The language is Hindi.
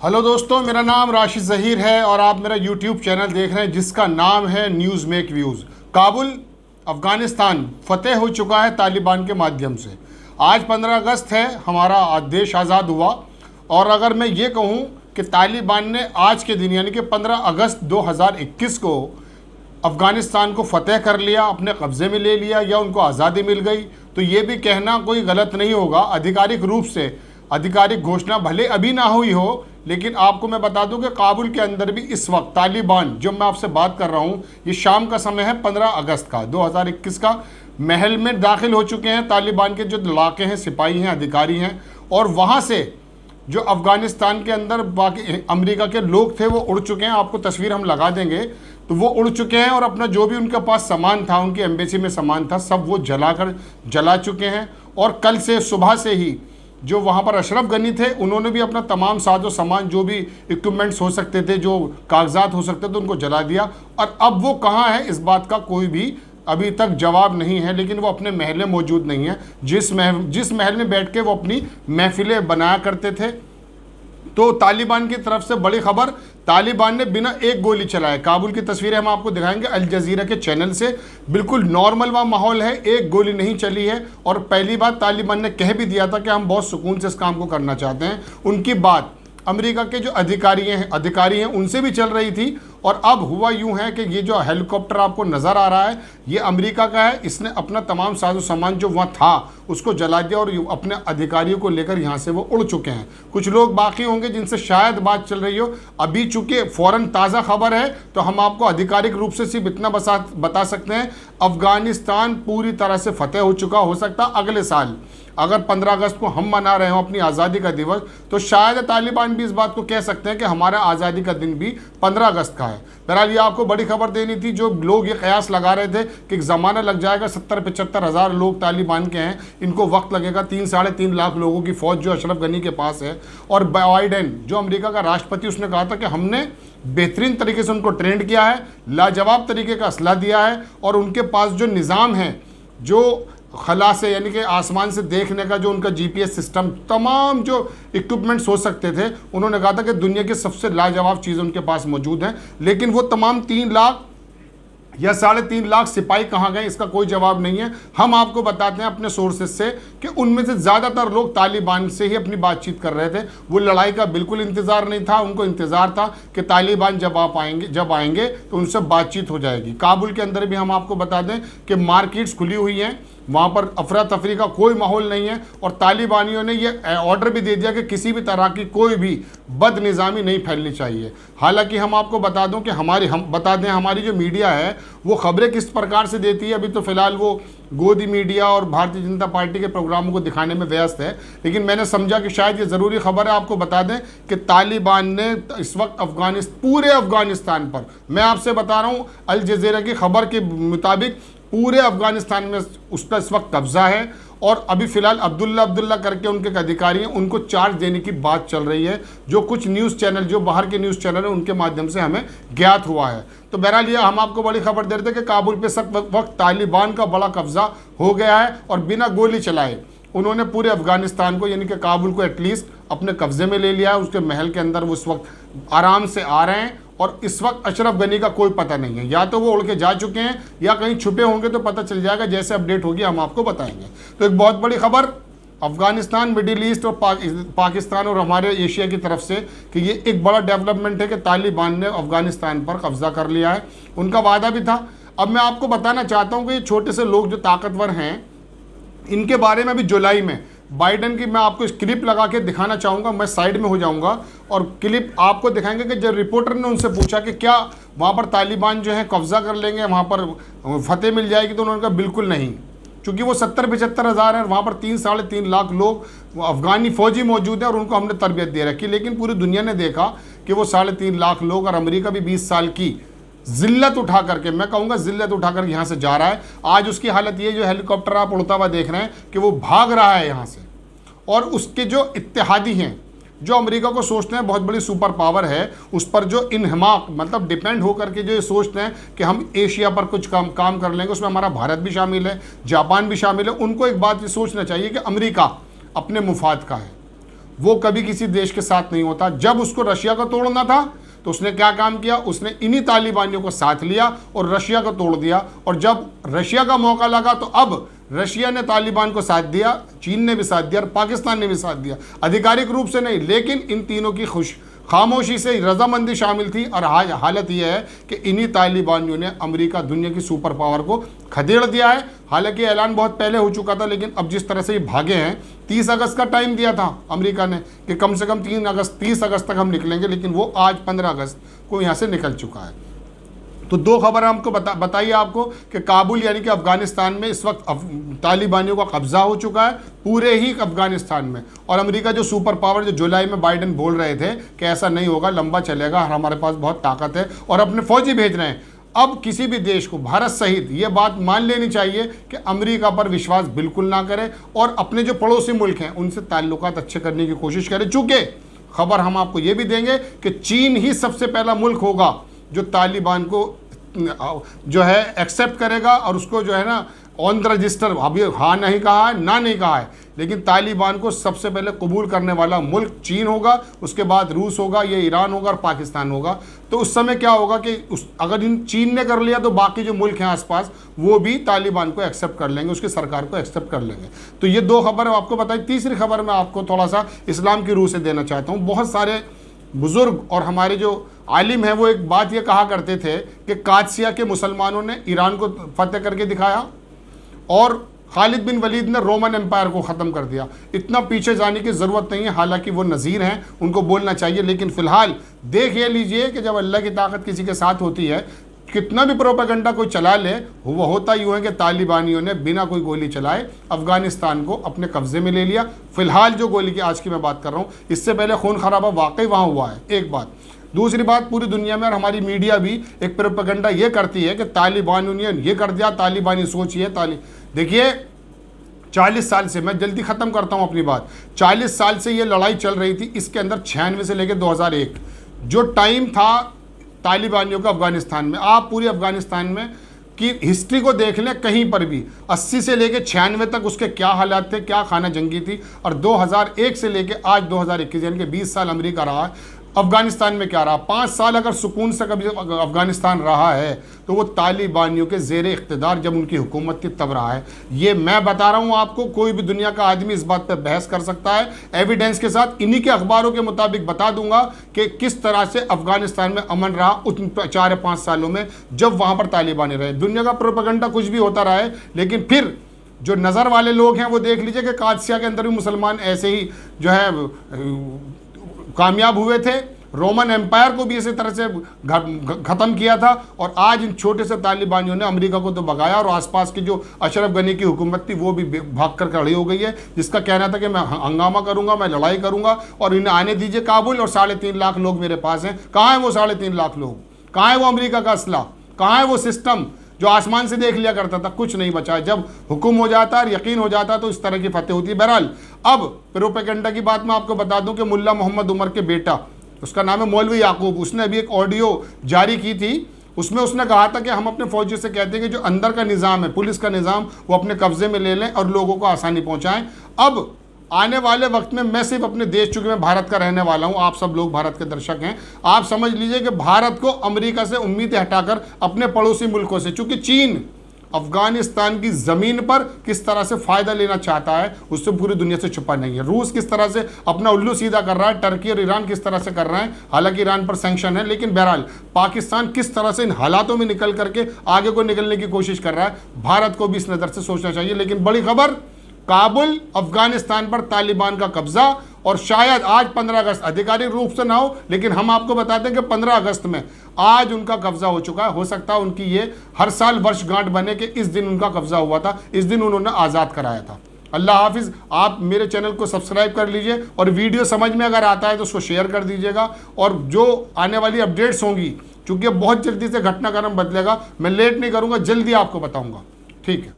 हेलो दोस्तों, मेरा नाम राशिद ज़हीर है और आप मेरा यूट्यूब चैनल देख रहे हैं जिसका नाम है news make views. Kabul Afghanistan फ़तेह हो चुका है तालिबान के माध्यम से। आज 15 अगस्त है, हमारा देश आज़ाद हुआ। और अगर मैं ये कहूँ कि तालिबान ने आज के दिन यानी कि 15 अगस्त 2021 को अफ़गानिस्तान को फ़तेह कर लिया, अपने कब्ज़े में ले लिया या उनको आज़ादी मिल गई, तो ये भी कहना कोई गलत नहीं होगा। आधिकारिक रूप से आधिकारिक घोषणा भले अभी ना हुई हो, लेकिन आपको मैं बता दूं कि काबुल के अंदर भी इस वक्त तालिबान, जो मैं आपसे बात कर रहा हूं, ये शाम का समय है 15 अगस्त का 2021 का, महल में दाखिल हो चुके हैं तालिबान के जो इलाके हैं, सिपाही हैं, अधिकारी हैं। और वहाँ से जो अफ़गानिस्तान के अंदर बाकी अमेरिका के लोग थे वो उड़ चुके हैं। आपको तस्वीर हम लगा देंगे, तो वो उड़ चुके हैं और अपना जो भी उनके पास सामान था, उनकी एम्बेसी में सामान था, सब वो जला चुके हैं। और कल से सुबह से ही जो वहाँ पर अशरफ गनी थे, उन्होंने भी अपना तमाम साजो सामान, जो भी इक्विपमेंट्स हो सकते थे, जो कागजात हो सकते थे, उनको जला दिया। और अब वो कहाँ है, इस बात का कोई भी अभी तक जवाब नहीं है। लेकिन वो अपने महल में मौजूद नहीं है, जिस महल में बैठ के वो अपनी महफिलें बनाया करते थे। तो तालिबान की तरफ से बड़ी खबर, तालिबान ने बिना एक गोली चलाए, काबुल की तस्वीरें हम आपको दिखाएंगे अल जजीरा के चैनल से, बिल्कुल नॉर्मल वहाँ माहौल है, एक गोली नहीं चली है। और पहली बात, तालिबान ने कह भी दिया था कि हम बहुत सुकून से इस काम को करना चाहते हैं। उनकी बात अमेरिका के जो अधिकारी हैं उनसे भी चल रही थी। और अब हुआ यूं है कि ये जो हेलीकॉप्टर आपको नज़र आ रहा है, ये अमेरिका का है। इसने अपना तमाम साजो सामान जो वहाँ था उसको जला दिया और अपने अधिकारियों को लेकर यहाँ से वो उड़ चुके हैं। कुछ लोग बाकी होंगे जिनसे शायद बात चल रही हो, अभी चूँकि फ़ौरन ताज़ा खबर है तो हम आपको आधिकारिक रूप से सिर्फ इतना बता सकते हैं, अफ़गानिस्तान पूरी तरह से फ़तेह हो चुका। हो सकता अगले साल अगर 15 अगस्त को हम मना रहे हो अपनी आज़ादी का दिवस, तो शायद तालिबान भी इस बात को कह सकते हैं कि हमारा आज़ादी का दिन भी 15 अगस्त का है। बहरहाल ये आपको बड़ी खबर देनी थी। जो लोग ये कयास लगा रहे थे कि ज़माना लग जाएगा, 70-75 हज़ार लोग तालिबान के हैं, इनको वक्त लगेगा, 3-3.5 लाख लोगों की फ़ौज जो अशरफ गनी के पास है। और बाइडेन जो अमेरिका का राष्ट्रपति, उसने कहा था कि हमने बेहतरीन तरीके से उनको ट्रेंड किया है, लाजवाब तरीके का असला दिया है। और उनके पास जो निज़ाम है, जो खला से यानी कि आसमान से देखने का जो उनका जीपीएस सिस्टम, तमाम जो इक्विपमेंट्स हो सकते थे, उन्होंने कहा था कि दुनिया की सबसे लाजवाब चीज़ें उनके पास मौजूद हैं। लेकिन वो तमाम 3 लाख या 3.5 लाख सिपाही कहाँ गए, इसका कोई जवाब नहीं है। हम आपको बताते हैं अपने सोर्सेज से कि उनमें से ज़्यादातर लोग तालिबान से ही अपनी बातचीत कर रहे थे। वो लड़ाई का बिल्कुल इंतज़ार नहीं था, उनको इंतज़ार था कि तालिबान जब आएंगे तो उनसे बातचीत हो जाएगी। काबुल के अंदर भी हम आपको बता दें कि मार्केट्स खुली हुई हैं, वहाँ पर अफरा तफरी का कोई माहौल नहीं है। और तालिबानियों ने ये ऑर्डर भी दे दिया कि किसी भी तरह की कोई भी बदनिज़ामी नहीं फैलनी चाहिए। हालांकि हम आपको बता दूं कि हमारी जो मीडिया है वो ख़बरें किस प्रकार से देती है। अभी तो फ़िलहाल वो गोदी मीडिया और भारतीय जनता पार्टी के प्रोग्रामों को दिखाने में व्यस्त है, लेकिन मैंने समझा कि शायद ये ज़रूरी खबर है आपको बता दें कि तालिबान ने इस वक्त पूरे अफ़गानिस्तान पर, मैं आपसे बता रहा हूँ अल जज़ीरा की खबर के मुताबिक, पूरे अफ़गानिस्तान में उसका इस वक्त कब्ज़ा है। और अभी फ़िलहाल अब्दुल्ला करके उनके एक अधिकारी हैं, उनको चार्ज देने की बात चल रही है, जो कुछ न्यूज़ चैनल, जो बाहर के न्यूज़ चैनल हैं, उनके माध्यम से हमें ज्ञात हुआ है। तो बहरहाल ये हम आपको बड़ी खबर दे रहे थे कि काबुल पे सब वक्त तालिबान का बड़ा कब्ज़ा हो गया है और बिना गोली चलाए उन्होंने पूरे अफ़गानिस्तान को यानी कि काबुल को एटलीस्ट अपने कब्ज़े में ले लिया है। उसके महल के अंदर वो इस वक्त आराम से आ रहे हैं और इस वक्त अशरफ गनी का कोई पता नहीं है, या तो वो उड़ के जा चुके हैं या कहीं छुपे होंगे, तो पता चल जाएगा, जैसे अपडेट होगी हम आपको बताएंगे। तो एक बहुत बड़ी खबर अफ़गानिस्तान, मिडिल ईस्ट और पाकिस्तान और हमारे एशिया की तरफ से कि ये एक बड़ा डेवलपमेंट है कि तालिबान ने अफ़गानिस्तान पर कब्ज़ा कर लिया है। उनका वादा भी था। अब मैं आपको बताना चाहता हूँ कि ये छोटे से लोग जो ताकतवर हैं, इनके बारे में भी जुलाई में बाइडेन की मैं आपको इस क्लिप लगा के दिखाना चाहूँगा। मैं साइड में हो जाऊँगा और क्लिप आपको दिखाएंगे कि जब रिपोर्टर ने उनसे पूछा कि क्या वहाँ पर तालिबान जो है कब्ज़ा कर लेंगे, वहाँ पर फतेह मिल जाएगी, तो उन्होंने कहा बिल्कुल नहीं, क्योंकि वो 70-75 हज़ार हैं, वहाँ पर 3-3.5 लाख लोग अफ़गानी फ़ौजी मौजूद हैं और उनको हमने तरबियत दे रखी। लेकिन पूरी दुनिया ने देखा कि वो 3.5 लाख लोग, और अमेरिका भी 20 साल की जिल्लत उठा करके, मैं कहूँगा जिल्लत उठा कर यहाँ से जा रहा है। आज उसकी हालत ये, जो हेलीकॉप्टर आप उड़ता हुआ देख रहे हैं कि वो भाग रहा है यहाँ से। और उसके जो इत्तेहादी हैं, जो अमेरिका को सोचते हैं बहुत बड़ी सुपर पावर है, उस पर जो इन्हमाक मतलब डिपेंड होकर के जो ये सोचते हैं कि हम एशिया पर कुछ काम कर लेंगे, उसमें हमारा भारत भी शामिल है, जापान भी शामिल है, उनको एक बात ये सोचना चाहिए कि अमेरिका अपने मुफाद का है। वो कभी किसी देश के साथ नहीं होता। जब उसको रशिया को तोड़ना था तो उसने क्या काम किया, उसने इन्हीं तालिबानियों को साथ लिया और रशिया को तोड़ दिया। और जब रशिया का मौका लगा तो अब रशिया ने तालिबान को साथ दिया, चीन ने भी साथ दिया और पाकिस्तान ने भी साथ दिया, आधिकारिक रूप से नहीं, लेकिन इन तीनों की खामोशी से रजामंदी शामिल थी। और आज हालत यह है कि इन्हीं तालिबानियों ने अमेरिका, दुनिया की सुपर पावर को खदेड़ दिया है। हालांकि ऐलान बहुत पहले हो चुका था, लेकिन अब जिस तरह से ये भागे हैं, 30 अगस्त का टाइम दिया था अमेरिका ने कि कम से कम 30 अगस्त तक हम निकलेंगे, लेकिन वो आज 15 अगस्त को यहाँ से निकल चुका है। तो दो खबर हमको बताइए आपको कि काबुल यानी कि अफगानिस्तान में इस वक्त तालिबानियों का कब्जा हो चुका है, पूरे ही अफगानिस्तान में। और अमेरिका जो सुपर पावर, जो जुलाई में बाइडेन बोल रहे थे कि ऐसा नहीं होगा, लंबा चलेगा, हमारे पास बहुत ताकत है और अपने फौजी भेज रहे हैं। अब किसी भी देश को, भारत सहित, ये बात मान लेनी चाहिए कि अमेरिका पर विश्वास बिल्कुल ना करे और अपने जो पड़ोसी मुल्क हैं उनसे ताल्लुकात अच्छे करने की कोशिश करे। चूँकि खबर हम आपको ये भी देंगे कि चीन ही सबसे पहला मुल्क होगा जो तालिबान को जो है एक्सेप्ट करेगा और उसको जो है ना ऑन द रजिस्टर, अभी हाँ नहीं कहा है, ना नहीं कहा है, लेकिन तालिबान को सबसे पहले कबूल करने वाला मुल्क चीन होगा, उसके बाद रूस होगा, ये ईरान होगा और पाकिस्तान होगा। तो उस समय क्या होगा कि अगर इन चीन ने कर लिया तो बाकी जो मुल्क हैं आसपास वो भी तालिबान को एक्सेप्ट कर लेंगे, उसकी सरकार को एक्सेप्ट कर लेंगे। तो ये दो खबर आपको बताई। तीसरी खबर मैं आपको थोड़ा सा इस्लाम की रूह से देना चाहता हूँ। बहुत सारे बुज़ुर्ग और हमारे जो आलिम हैं वो एक बात ये कहा करते थे कि कादसिया के मुसलमानों ने ईरान को फतेह करके दिखाया और खालिद बिन वलीद ने रोमन एम्पायर को ख़त्म कर दिया। इतना पीछे जाने की ज़रूरत नहीं है, हालांकि वो नज़ीर हैं, उनको बोलना चाहिए, लेकिन फ़िलहाल देख ये लीजिए कि जब अल्लाह की ताकत किसी के साथ होती है, कितना भी प्रोपेगेंडा कोई चला ले, वो होता यूँ है कि तालिबानियों ने बिना कोई गोली चलाए अफ़गानिस्तान को अपने कब्ज़े में ले लिया। फ़िलहाल जो गोली की आज की मैं बात कर रहा हूँ, इससे पहले खून खराबा वाकई वहाँ हुआ है, एक बात। दूसरी बात, पूरी दुनिया में और हमारी मीडिया भी एक प्रोपेगेंडा ये करती है कि तालिबानियों ने ये कर दिया, तालिबानी सोच ये देखिए 40 साल से, मैं जल्दी ख़त्म करता हूँ अपनी बात, 40 साल से ये लड़ाई चल रही थी। इसके अंदर 96 से लेकर 2001 जो टाइम था तालिबानियों का अफ़गानिस्तान में, आप पूरे अफ़गानिस्तान में की हिस्ट्री को देख लें, कहीं पर भी 80 से लेकर 96 तक उसके क्या हालात थे, क्या खाना जंगी थी। और 2001 से लेकर आज 2021 यानी कि 20 साल अमेरिका रहा है, अफ़गानिस्तान में क्या रहा। 5 साल अगर सुकून से कभी अफ़गानिस्तान रहा है तो वो तालिबानियों के ज़ेर इक़्तिदार जब उनकी हुकूमत थी तब रहा है। ये मैं बता रहा हूँ आपको, कोई भी दुनिया का आदमी इस बात पर बहस कर सकता है एविडेंस के साथ। इन्हीं के अखबारों के मुताबिक बता दूंगा कि किस तरह से अफ़गानिस्तान में अमन रहा उन 4 या 5 सालों में जब वहाँ पर तालिबानी रहे। दुनिया का प्रोपेगेंडा कुछ भी होता रहा है, लेकिन फिर जो नज़र वाले लोग हैं वो देख लीजिए कि कादसिया के अंदर भी मुसलमान ऐसे ही जो है कामयाब हुए थे, रोमन एम्पायर को भी इसी तरह से ख़त्म किया था। और आज इन छोटे से तालिबानियों ने अमेरिका को तो भगाया और आसपास की जो अशरफ गनी की हुकूमत थी वो भी भाग कर खड़ी हो गई है, जिसका कहना था कि मैं हंगामा करूंगा, मैं लड़ाई करूंगा और इन्हें आने दीजिए काबुल और 3.5 लाख लोग मेरे पास हैं। कहाँ है वो 3.5 लाख लोग, कहाँ है वो अमेरिका का असला, कहाँ है वो सिस्टम जो आसमान से देख लिया करता था। कुछ नहीं बचा है। जब हुक्म हो जाता है, यकीन हो जाता है तो इस तरह की फतेह होती है। बहरहाल अब प्रोपेगेंडा की बात मैं आपको बता दूं कि मुल्ला मोहम्मद उमर के बेटा, उसका नाम है मौलवी याकूब, उसने अभी एक ऑडियो जारी की थी। उसमें उसने कहा था कि हम अपने फौजियों से कहते हैं कि जो अंदर का निज़ाम है, पुलिस का निज़ाम, वो अपने कब्जे में ले लें और लोगों को आसानी पहुँचाएँ। अब आने वाले वक्त में मैं सिर्फ अपने देश, चूँकि मैं भारत का रहने वाला हूँ, आप सब लोग भारत के दर्शक हैं, आप समझ लीजिए कि भारत को अमेरिका से उम्मीदें हटाकर अपने पड़ोसी मुल्कों से, चूँकि चीन अफगानिस्तान की ज़मीन पर किस तरह से फ़ायदा लेना चाहता है उससे पूरी दुनिया से छुपा नहीं है। रूस किस तरह से अपना उल्लू सीधा कर रहा है, टर्की और ईरान किस तरह से कर रहे हैं, हालांकि ईरान पर सैंक्शन है, लेकिन बहरहाल पाकिस्तान किस तरह से इन हालातों में निकल करके आगे को निकलने की कोशिश कर रहा है, भारत को भी इस नज़र से सोचना चाहिए। लेकिन बड़ी खबर, काबुल अफगानिस्तान पर तालिबान का कब्जा, और शायद आज 15 अगस्त आधिकारिक रूप से ना हो, लेकिन हम आपको बताते हैं कि 15 अगस्त में आज उनका कब्जा हो चुका है। हो सकता है उनकी ये हर साल वर्षगांठ बने कि इस दिन उनका कब्जा हुआ था, इस दिन उन्होंने आज़ाद कराया था। अल्लाह हाफिज़। आप मेरे चैनल को सब्सक्राइब कर लीजिए और वीडियो समझ में अगर आता है तो उसको शेयर कर दीजिएगा। और जो आने वाली अपडेट्स होंगी, चूँकि बहुत जल्दी से घटनाक्रम बदलेगा, मैं लेट नहीं करूँगा, जल्दी आपको बताऊँगा। ठीक है।